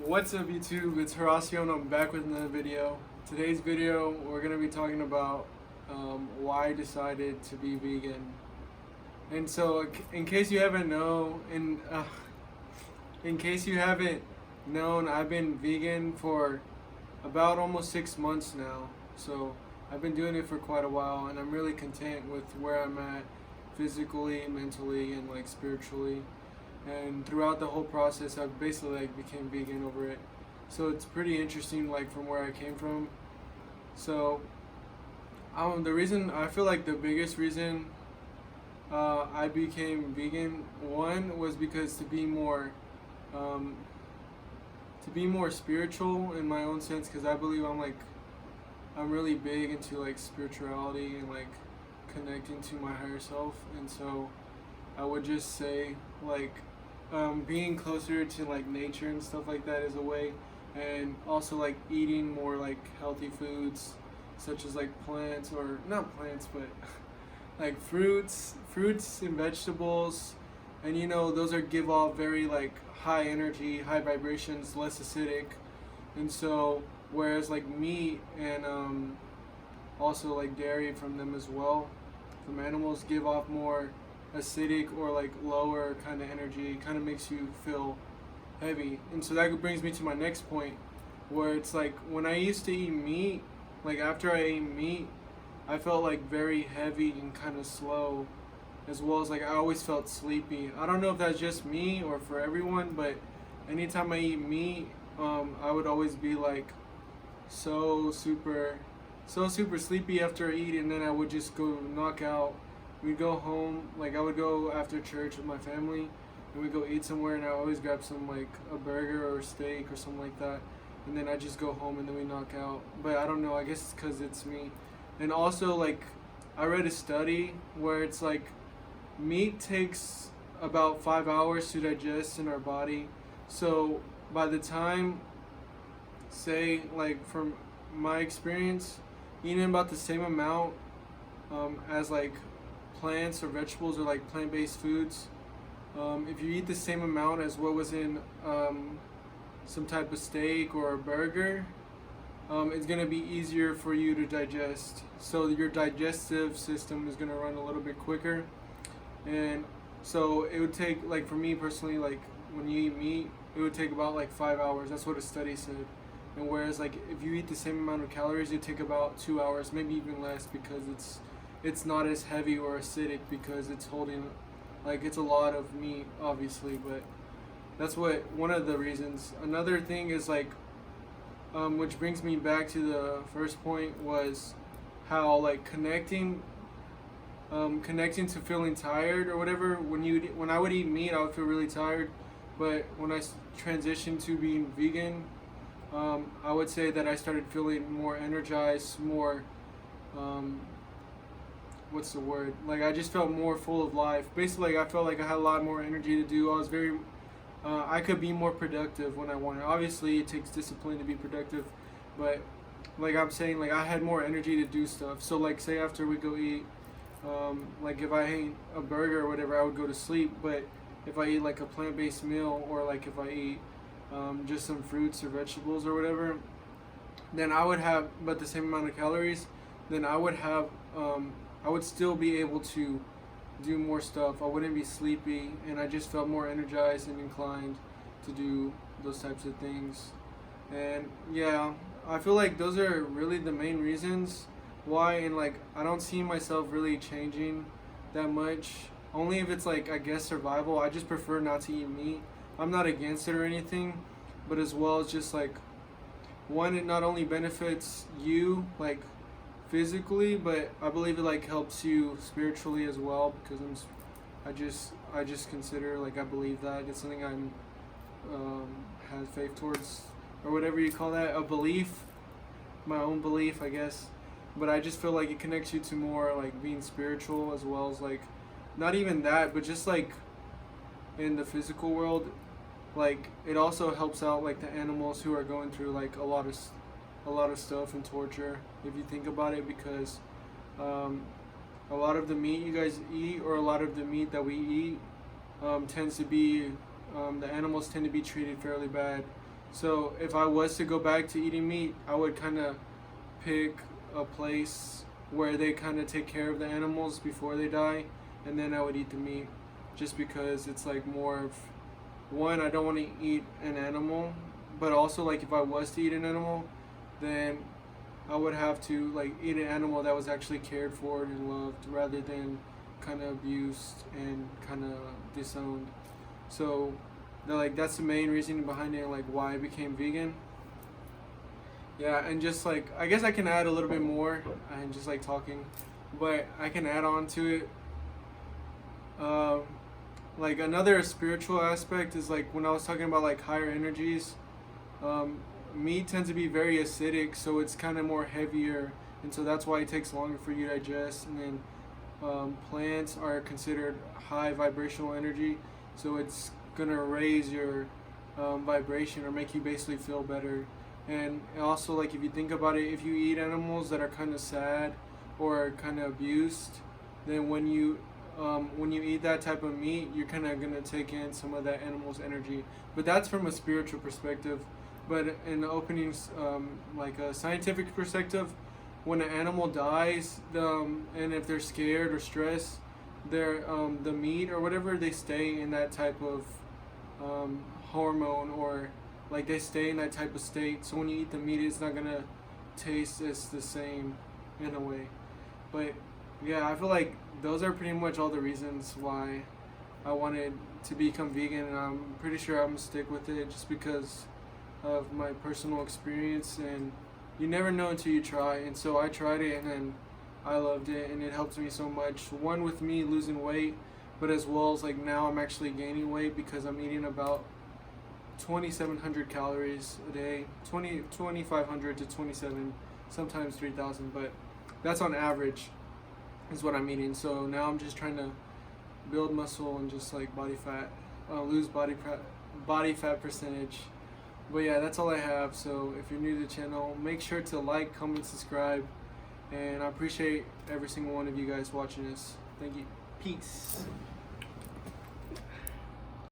What's up YouTube, it's Horacio and I'm back with another video. Today's video we're going to be talking about why I decided to be vegan. And so in case you haven't known, in case you haven't known, I've been vegan for about almost 6 months now. So I've been doing it for quite a while and I'm really content with where I'm at physically, mentally, and like spiritually. And throughout the whole process I've basically like became vegan over it, so it's pretty interesting like from where I came from. So the reason I feel like the biggest reason I became vegan, one was because to be more spiritual in my own sense, because I believe I'm really big into like spirituality and like connecting to my higher self. And so I would just say like being closer to like nature and stuff like that is a way, and also like eating more like healthy foods such as like plants, or not plants but like fruits and vegetables. And those are give off very like high energy, high vibrations, less acidic. And so whereas like meat and also like dairy from them as well, from animals, give off more acidic or like lower kind of energy. It kind of makes you feel heavy. And so that brings me to my next point, where it's like when I used to eat meat, like after I ate meat, I felt like very heavy and kind of slow, as well as like I always felt sleepy. I don't know if that's just me or for everyone, but anytime I eat meat, I would always be like so super sleepy after I eat, and then I would just go knock out. We'd go home, like I would go after church with my family, and we'd go eat somewhere, and I always grab some like a burger or a steak or something like that, and then I just go home and then we knock out. But I don't know, I guess it's because it's me. And also like I read a study where it's like meat takes about 5 hours to digest in our body. So by the time, say like from my experience, eating about the same amount as like plants or vegetables or like plant-based foods, if you eat the same amount as what was in some type of steak or a burger, it's going to be easier for you to digest. So your digestive system is going to run a little bit quicker. And so it would take, like for me personally, like when you eat meat, it would take about like 5 hours. That's what a study said. And whereas like if you eat the same amount of calories, it take about 2 hours, maybe even less, because it's not as heavy or acidic, because it's holding, like it's a lot of meat obviously. But that's one of the reasons. Another thing is like which brings me back to the first point, was how like connecting to feeling tired or whatever. When I would eat meat, I would feel really tired, but when I transitioned to being vegan, I would say that I started feeling more energized, more what's the word? Like I just felt more full of life. Basically, like, I felt like I had a lot more energy to do. I could be more productive when I wanted. Obviously, it takes discipline to be productive, but like I'm saying, like I had more energy to do stuff. So like say after we go eat, like if I ate a burger or whatever, I would go to sleep. But if I eat like a plant-based meal, or like if I eat just some fruits or vegetables or whatever, then I would have but the same amount of calories. Then I would still be able to do more stuff. I wouldn't be sleepy, and I just felt more energized and inclined to do those types of things. And yeah, I feel like those are really the main reasons why. And like I don't see myself really changing that much, only if it's like, I guess, survival. I just prefer not to eat meat. I'm not against it or anything, but as well as just like, one, it not only benefits you like physically, but I believe it like helps you spiritually as well, because I just consider, like I believe that it's something I'm have faith towards, or whatever you call that, a belief, my own belief I guess. But I just feel like it connects you to more like being spiritual, as well as like not even that, but just like in the physical world, like it also helps out like the animals who are going through like a lot of stuff and torture, if you think about it. Because a lot of the meat you guys eat, or a lot of the meat that we eat, tends to be the animals tend to be treated fairly bad. So if I was to go back to eating meat, I would kind of pick a place where they kind of take care of the animals before they die, and then I would eat the meat, just because it's like more of, one, I don't want to eat an animal, but also like if I was to eat an animal, then I would have to like eat an animal that was actually cared for and loved, rather than kind of abused and kind of disowned. So that's the main reason behind it, like why I became vegan. Yeah, and just like I guess I can add a little bit more. I'm just like talking, but I can add on to it. Um, like another spiritual aspect is like when I was talking about like higher energies. Um, Meat tends to be very acidic, so it's kind of more heavier, and so that's why it takes longer for you to digest. And then plants are considered high vibrational energy, so it's gonna raise your vibration or make you basically feel better. And also, like if you think about it, if you eat animals that are kind of sad or kind of abused, then when you eat that type of meat, you're kind of gonna take in some of that animal's energy. But that's from a spiritual perspective. But in the openings, like a scientific perspective, when an animal dies, and if they're scared or stressed, the meat or whatever, they stay in that type of hormone, or like they stay in that type of state. So when you eat the meat, it's not gonna taste as the same in a way. But yeah, I feel like those are pretty much all the reasons why I wanted to become vegan, and I'm pretty sure I'm gonna stick with it just because of my personal experience. And you never know until you try, and so I tried it, and then I loved it, and it helped me so much. One, with me losing weight, but as well as like now I'm actually gaining weight because I'm eating about 2,700 calories a day, 2,500 to 27, sometimes 3,000, but that's on average is what I'm eating. So now I'm just trying to build muscle and just like body fat, lose body fat percentage. But yeah, that's all I have. So if you're new to the channel, make sure to like, comment, subscribe, and I appreciate every single one of you guys watching this. Thank you. Peace.